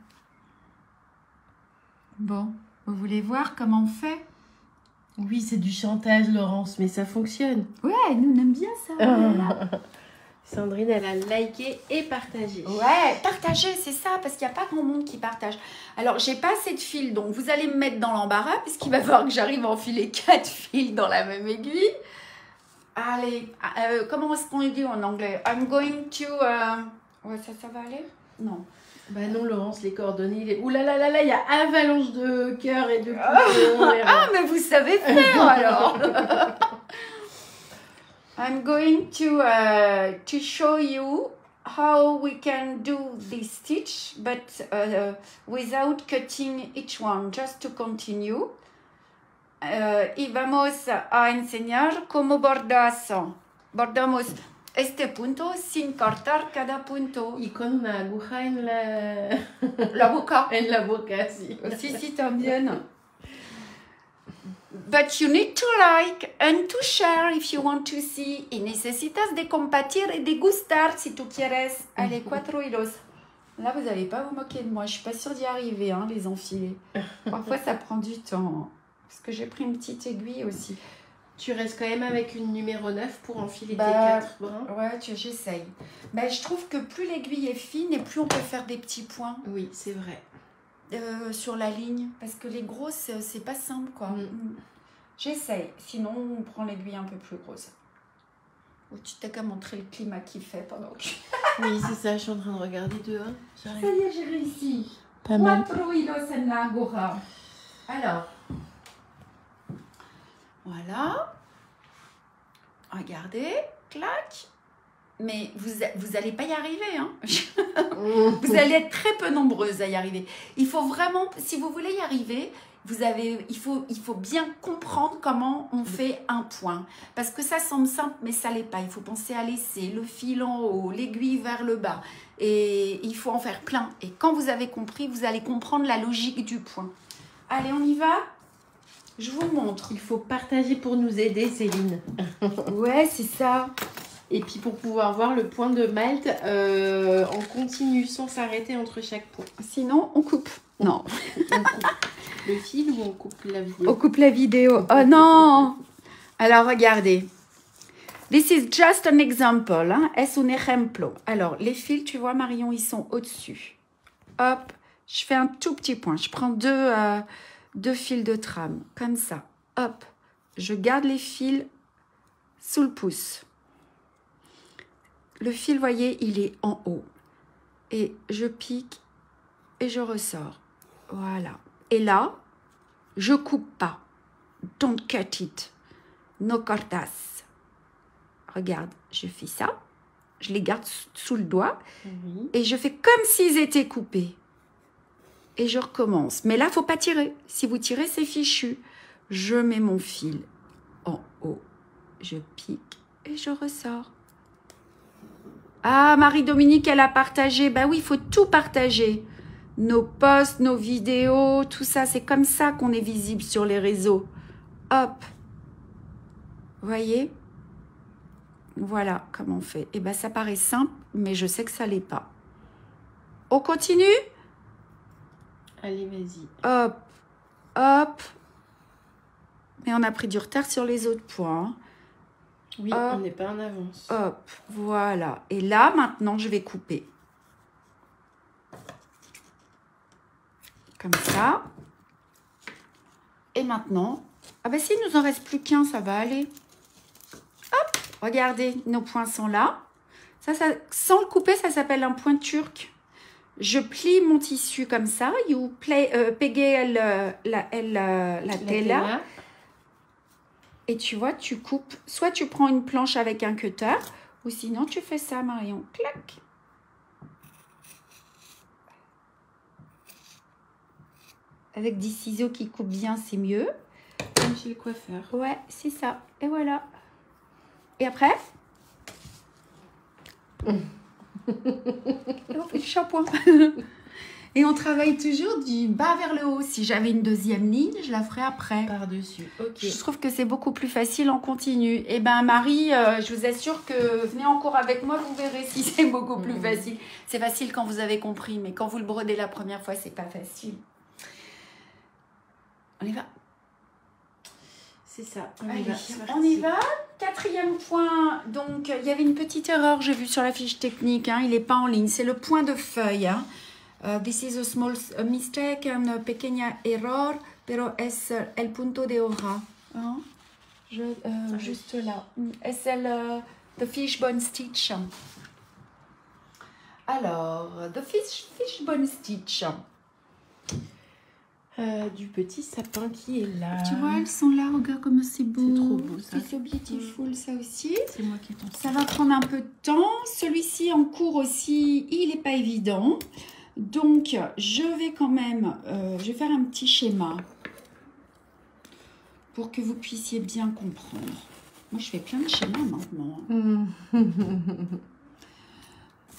Bon, vous voulez voir comment on fait? Oui, c'est du chantage, Laurence, mais ça fonctionne. Ouais, nous on aime bien ça. Voilà. Sandrine, elle a liké et partagé. Ouais, partagez, c'est ça, parce qu'il n'y a pas grand monde qui partage. Alors, j'ai pas assez de fils, donc vous allez me mettre dans l'embarras, puisqu'il va falloir que j'arrive à enfiler 4 fils dans la même aiguille. Allez, comment est-ce qu'on dit en anglais? I'm going to... Ouais, ça va aller? Non. Bah non, Laurence, les coordonnées... Ouh là là là là, il y a avalanche de cœurs et de pouces. Ah, mais vous savez faire, alors. I'm going to show you how we can do this stitch, but without cutting each one, just to continue. Y vamos a enseñar cómo bordamos este punto sin cortar cada punto. Y con una aguja en la boca. En la boca, sí. Sí, también. But you need to like and to share if you want to see. Y necesitas de compartir et de gustar si tu quieres. Allez, 4 hilos. Là, vous n'allez pas vous moquer de moi. Je suis pas sûre d'y arriver, hein, les enfiler. Parfois, ça prend du temps. Parce que j'ai pris une petite aiguille aussi. Tu restes quand même avec une numéro 9 pour enfiler tes 4 brins. Ouais, j'essaye. Mais je trouve que plus l'aiguille est fine et plus on peut faire des petits points. Oui, c'est vrai. Sur la ligne. Parce que les grosses, c'est pas simple, quoi. J'essaye. Sinon, on prend l'aiguille un peu plus grosse. Oh, tu t'as qu'à montrer le climat qu'il fait pendant que... Oui, c'est ça. Je suis en train de regarder dehors. Ça y est, j'ai réussi. Pas mal. 4 hilos en la agora. Alors... Voilà. Regardez, clac. Mais vous n'allez pas y arriver. Hein. Vous allez être très peu nombreuses à y arriver. Il faut vraiment, si vous voulez y arriver, il faut bien comprendre comment on fait un point. Parce que ça semble simple, mais ça ne l'est pas. Il faut penser à laisser le fil en haut, l'aiguille vers le bas. Et il faut en faire plein. Et quand vous avez compris, vous allez comprendre la logique du point. Allez, on y va ? Je vous montre. Il faut partager pour nous aider, Céline. Ouais, c'est ça. Et puis pour pouvoir voir le point de Malte en continu, sans s'arrêter entre chaque point. Sinon, on coupe. Non. On coupe le fil ou on coupe la vidéo? On coupe la vidéo. Oh non! Alors, regardez. This is just an example. Hein? Es un ejemplo. Alors, les fils, tu vois, Marion, ils sont au-dessus. Hop, je fais un tout petit point. Je prends deux fils de trame, comme ça. Hop, je garde les fils sous le pouce. Le fil, voyez, il est en haut. Et je pique et je ressors. Voilà. Et là, je coupe pas. Don't cut it. No cortas. Regarde, je fais ça. Je les garde sous le doigt. Et je fais comme s'ils étaient coupés. Et je recommence. Mais là, il ne faut pas tirer. Si vous tirez, c'est fichu. Je mets mon fil en haut. Je pique et je ressors. Ah, Marie-Dominique, elle a partagé. Ben oui, il faut tout partager. Nos posts, nos vidéos, tout ça. C'est comme ça qu'on est visible sur les réseaux. Hop. Vous voyez? Voilà comment on fait. Et ben ça paraît simple, mais je sais que ça l'est pas. On continue? Allez, vas-y. Hop, hop. Mais on a pris du retard sur les autres points. Hein. Oui, hop, on n'est pas en avance. Hop, voilà. Et là, maintenant, je vais couper. Comme ça. Et maintenant, ah ben si, il nous en reste plus qu'un, ça va aller. Hop, regardez, nos points sont là. Ça, sans le couper, ça s'appelle un point turc. Je plie mon tissu comme ça. You peguez la tela. Et tu vois, tu coupes. Soit tu prends une planche avec un cutter, ou sinon tu fais ça, Marion. Clac. Avec des ciseaux qui coupent bien, c'est mieux. Comme chez le coiffeur. Ouais, c'est ça. Et voilà. Et après et on fait le shampoing. Et on travaille toujours du bas vers le haut. Si j'avais une deuxième ligne, je la ferais après. Par-dessus, ok. Je trouve que c'est beaucoup plus facile en continu. Et ben Marie, je vous assure que venez encore avec moi, vous verrez si c'est beaucoup plus facile. C'est facile quand vous avez compris, mais quand vous le brodez la première fois, c'est pas facile. On y va. C'est ça, on y va. quatrième point, donc il y avait une petite erreur, j'ai vu sur la fiche technique, hein, il n'est pas en ligne, c'est le point de feuille. Hein. This is a small mistake, una pequeña error, pero es el punto de hora. Hein. Juste là. Es el the fishbone stitch. Alors, the fishbone stitch. Du petit sapin qui est là. Tu vois, elles sont là, regarde comme c'est beau. C'est trop beau ça. C'est so beautiful ça aussi. C'est moi qui ai ton Ça va prendre un peu de temps. Celui-ci en cours aussi, il n'est pas évident. Donc, je vais quand même, je vais faire un petit schéma pour que vous puissiez bien comprendre. Moi, je fais plein de schémas maintenant.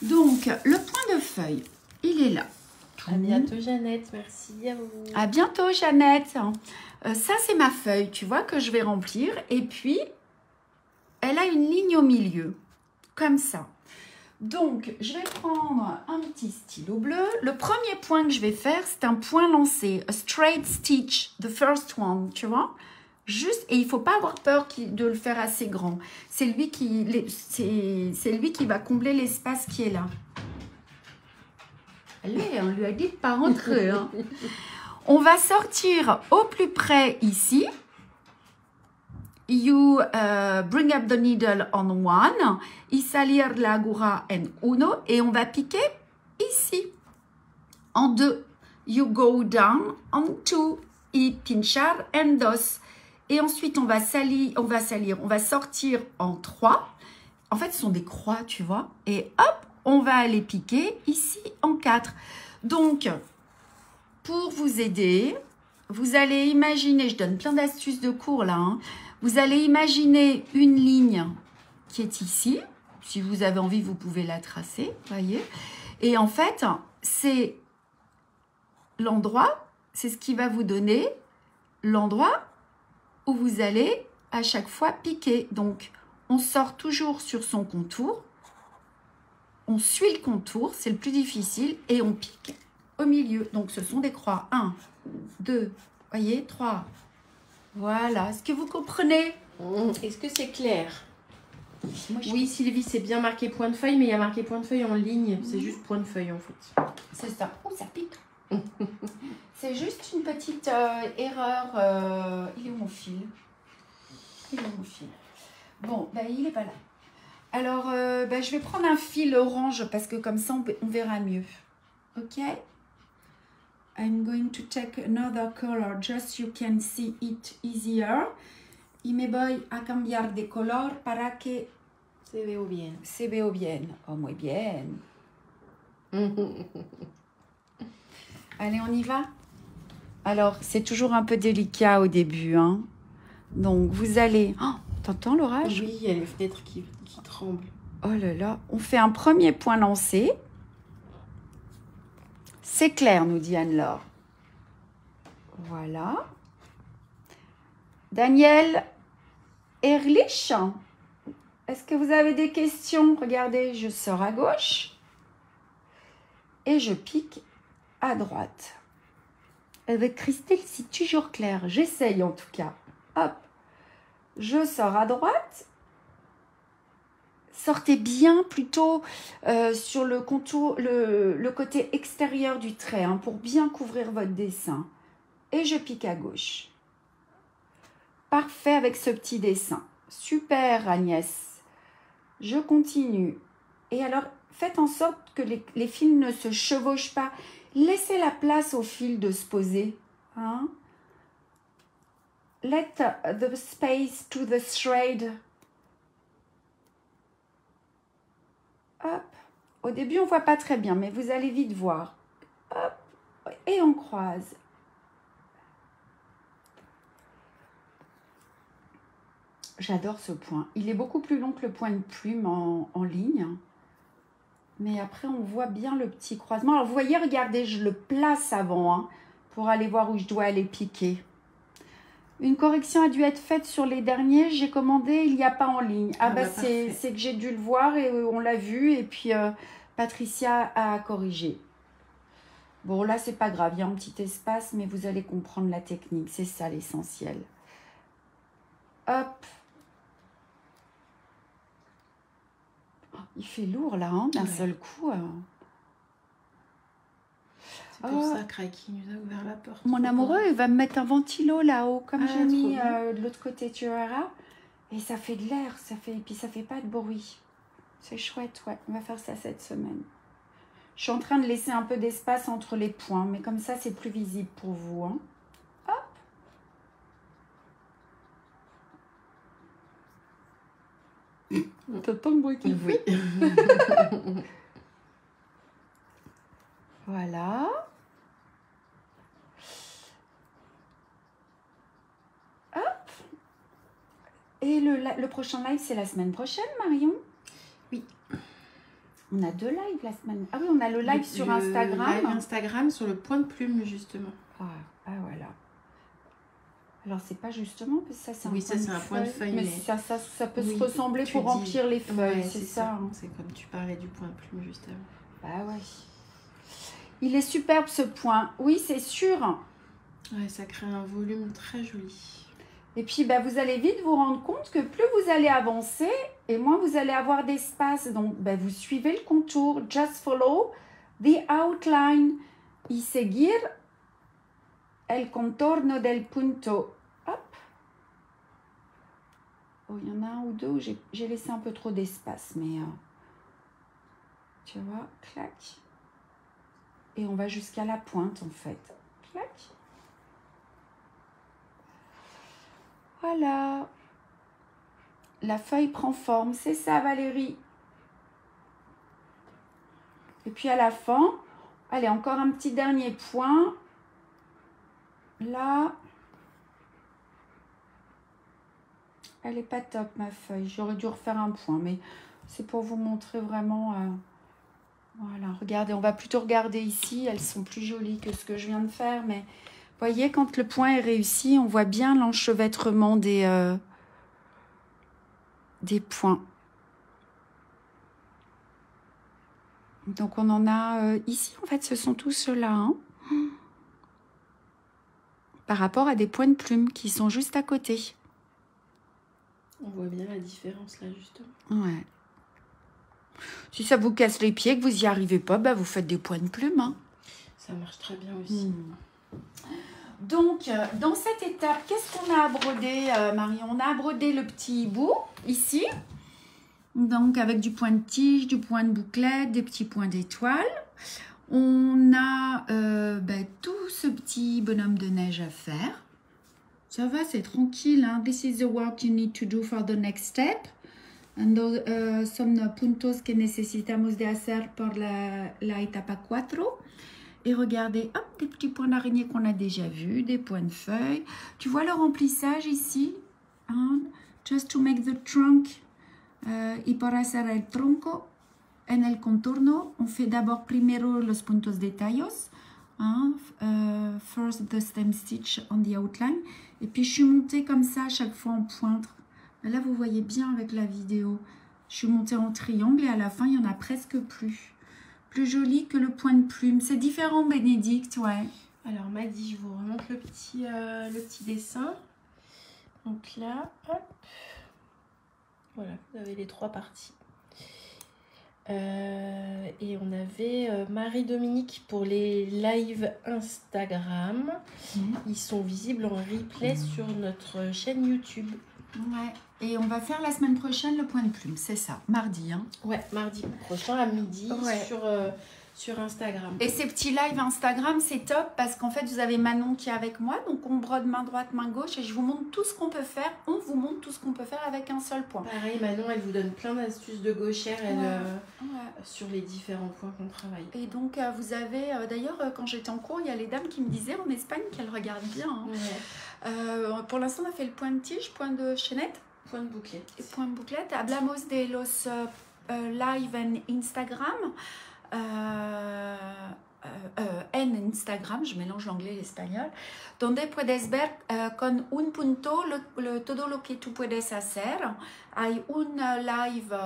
Donc, le point de feuille, il est là. À bientôt Jeannette, merci à vous. À bientôt Jeannette. Ça c'est ma feuille, tu vois, que je vais remplir. Et puis, elle a une ligne au milieu, comme ça. Donc, je vais prendre un petit stylo bleu. Le premier point que je vais faire, c'est un point lancé. A straight stitch, the first one, tu vois. Juste, et il ne faut pas avoir peur de le faire assez grand. C'est lui qui va combler l'espace qui est là. Allez, on lui a dit de pas rentrer. Hein. On va sortir au plus près ici. You bring up the needle on one. Y salir la aguja en uno. Et on va piquer ici. En deux. You go down on two. Y pinchar en dos. Et ensuite, on va sortir en trois. En fait, ce sont des croix, tu vois. Et hop, on va aller piquer ici en 4. Donc, pour vous aider, vous allez imaginer, je donne plein d'astuces de cours là, hein, vous allez imaginer une ligne qui est ici. Si vous avez envie, vous pouvez la tracer, voyez. Et en fait, c'est l'endroit, c'est ce qui va vous donner l'endroit où vous allez à chaque fois piquer. Donc, on sort toujours sur son contour. On suit le contour, c'est le plus difficile, et on pique au milieu. Donc, ce sont des croix. 1, 2, voyez, 3. Voilà. Est-ce que vous comprenez? Est-ce que c'est clair? Moi, oui, Sylvie, c'est bien marqué point de feuille, mais il y a marqué point de feuille en ligne. C'est juste point de feuille, en fait. C'est ça. Oh, ça pique. C'est juste une petite erreur. Il est où mon fil? Il est où mon fil? Bon, ben, il n'est pas là. Alors, je vais prendre un fil orange parce que comme ça, on verra mieux. Ok? I'm going to take another color just so you can see it easier. Y me voy a cambiar de color para que se veo bien. Se veo bien. Oh, muy bien. Allez, on y va? Alors, c'est toujours un peu délicat au début. Hein? Donc, vous allez... Oh, t'entends l'orage? Oui, il y a les fenêtres qui tremblent. Oh là là, on fait un premier point lancé. C'est clair, nous dit Anne-Laure. Voilà. Daniel Erlich, est-ce que vous avez des questions? Regardez, je sors à gauche et je pique à droite. Avec Christelle, c'est toujours clair. J'essaye en tout cas. Hop, je sors à droite. Sortez bien plutôt sur le contour, le côté extérieur du trait hein, pour bien couvrir votre dessin. Et je pique à gauche. Parfait avec ce petit dessin. Super Agnès. Je continue. Et alors, faites en sorte que les fils ne se chevauchent pas. Laissez la place aux fils de se poser. Hein? Let the space to the thread. Hop. Au début, on ne voit pas très bien, mais vous allez vite voir. Hop. Et on croise. J'adore ce point. Il est beaucoup plus long que le point de plume en ligne. Mais après, on voit bien le petit croisement. Alors, vous voyez, regardez, je le place avant hein, pour aller voir où je dois aller piquer. Une correction a dû être faite sur les derniers. J'ai commandé, il n'y a pas en ligne. Ah bah c'est que j'ai dû le voir et on l'a vu. Et puis, Patricia a corrigé. Bon, là, c'est pas grave. Il y a un petit espace, mais vous allez comprendre la technique. C'est ça l'essentiel. Hop. Il fait lourd là, hein, d'un seul coup. C'est pour ça Kraki nous a ouvert la porte. Mon amoureux, il va me mettre un ventilo là-haut, comme j'ai mis bien. de l'autre côté, tu verras. Et ça fait de l'air, et puis ça fait pas de bruit. C'est chouette, ouais. On va faire ça cette semaine. Je suis en train de laisser un peu d'espace entre les points, mais comme ça, c'est plus visible pour vous. Hein. Hop. T'entends le bruit qu'il fait? Oui. Voilà. Hop. Et le prochain live, c'est la semaine prochaine, Marion? Oui. On a 2 lives la semaine. Ah oui, on a le live sur Instagram. Le live Instagram sur le point de plume, justement. Ah voilà. Alors, c'est pas justement, parce que ça, c'est un point de feuille. Mais ça peut se ressembler pour remplir les feuilles, c'est ça. Hein. C'est comme tu parlais du point de plume, juste avant. Bah ouais. Il est superbe, ce point. Oui, c'est sûr. Ouais, ça crée un volume très joli. Et puis, bah, vous allez vite vous rendre compte que plus vous allez avancer, et moins vous allez avoir d'espace. Donc, bah, vous suivez le contour. Just follow the outline. Y seguir el contorno del punto. Hop. Oh, il y en a un ou deux où j'ai laissé un peu trop d'espace, mais tu vois, clac. Et on va jusqu'à la pointe, en fait. Clac. Voilà. La feuille prend forme. C'est ça, Valérie. Et puis, à la fin, allez, encore un petit dernier point. Là. Elle n'est pas top, ma feuille. J'aurais dû refaire un point, mais c'est pour vous montrer vraiment... Voilà, regardez, on va plutôt regarder ici. Elles sont plus jolies que ce que je viens de faire, mais... Vous voyez, quand le point est réussi, on voit bien l'enchevêtrement des points. Donc, on en a ici, en fait, ce sont tous ceux-là. Hein, par rapport à des points de plume qui sont juste à côté. On voit bien la différence là, justement. Ouais. Si ça vous casse les pieds, que vous n'y arrivez pas, bah, vous faites des points de plume. Hein. Ça marche très bien aussi. Donc, dans cette étape, qu'est-ce qu'on a abrodé, Marion? On a abrodé le petit bout, ici. Donc, avec du point de tige, du point de bouclette, des petits points d'étoile. On a tout ce petit bonhomme de neige à faire. Ça va, c'est tranquille. Hein? This is the work you need to do for the next step. And those, son puntos que necesitamos de hacer por la etapa 4. Et regardez, hop, des petits points d'araignée qu'on a déjà vus, des points de feuilles. Tu vois le remplissage ici? Hein? Just to make the trunk. Y para hacer el tronco en el contorno, on fait d'abord primero los puntos de tallos. Hein? First the stem stitch on the outline. Et puis je suis montée comme ça à chaque fois en pointe. Là, vous voyez bien avec la vidéo. Je suis montée en triangle et à la fin, il n'y en a presque plus. Plus joli que le point de plume. C'est différent, Bénédicte, ouais. Alors, Maddy, je vous remonte le petit dessin. Donc là, hop. Voilà, vous avez les 3 parties. Et on avait Marie-Dominique pour les lives Instagram. Ils sont visibles en replay sur notre chaîne YouTube. Ouais. Et on va faire la semaine prochaine le point de plume, c'est ça, mardi. Hein. Ouais, mardi prochain à midi sur Instagram. Et ces petits lives Instagram, c'est top parce qu'en fait, vous avez Manon qui est avec moi. Donc, on brode main droite, main gauche et je vous montre tout ce qu'on peut faire. On vous montre tout ce qu'on peut faire avec un seul point. Pareil, Manon, elle vous donne plein d'astuces de gauchère sur les différents points qu'on travaille. Et donc, vous avez... D'ailleurs, quand j'étais en cours, il y a les dames qui me disaient en Espagne qu'elles regardent bien. Hein. Ouais. Pour l'instant, on a fait le point de tige, point de chaînette. Point de bouclette. Et point de bouclette. Hablamos de los live en Instagram. En Instagram, je mélange l'anglais et l'espagnol, donde puedes ver con un punto todo lo que tú puedes hacer. Hay un live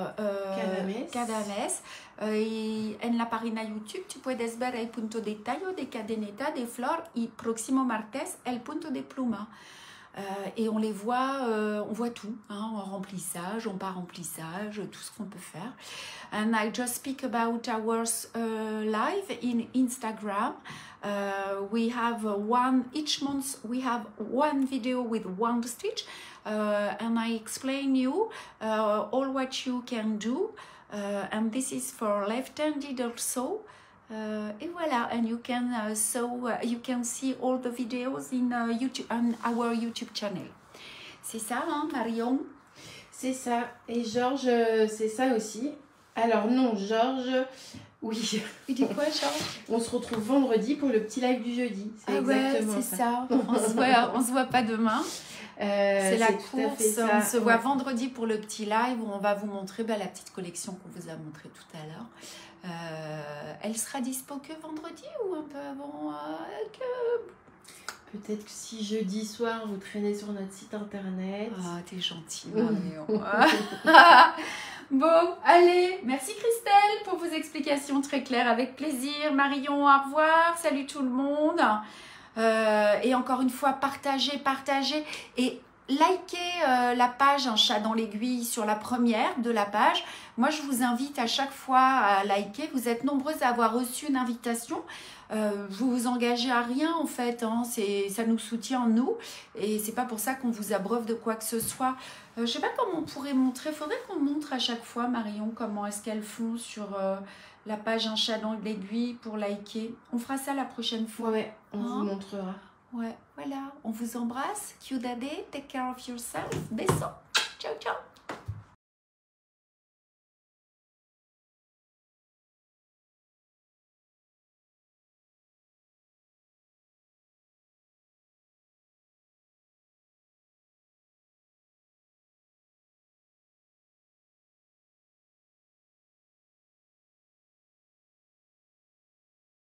cada mes. Y en la página YouTube tu puedes ver el punto de tallo, de cadeneta, de flor y próximo martes el punto de pluma. et on les voit, on voit tout, hein, en remplissage, en pas remplissage, tout ce qu'on peut faire. And I just speak about our live in Instagram. We have each month we have one video with one stitch, and I explain you all what you can do, and this is for left-handed also. Et voilà, and you can you can see all the videos in YouTube, on our YouTube channel. C'est ça, hein, Marion? C'est ça. Et Georges, c'est ça aussi. Alors non, Georges, oui. Il dit quoi, Georges? On se retrouve vendredi pour le petit live du jeudi. C'est exactement ouais, c'est ça. On se voit pas demain. C'est la course. On se voit vendredi pour le petit live où on va vous montrer la petite collection qu'on vous a montrée tout à l'heure. Elle sera dispo que vendredi ou un peu avant Peut-être que si jeudi soir vous traînez sur notre site internet. Ah, t'es gentille, Marion. Bon, allez, merci Christelle pour vos explications très claires, avec plaisir. Marion, au revoir, salut tout le monde. Et encore une fois, partagez et likez la page Un chat dans l'aiguille sur la première de la page. Moi, je vous invite à chaque fois à liker. Vous êtes nombreuses à avoir reçu une invitation. Vous vous engagez à rien en fait, hein. Ça nous soutient nous et c'est pas pour ça qu'on vous abreuve de quoi que ce soit. Je sais pas comment on pourrait montrer, faudrait qu'on montre à chaque fois, Marion, comment est-ce qu'elles font sur la page Un chat dans l'aiguille pour liker. On fera ça la prochaine fois. Ouais, on vous montrera. Ouais, voilà, on vous embrasse. Q daddy, take care of yourself. Bisous. Ciao, ciao.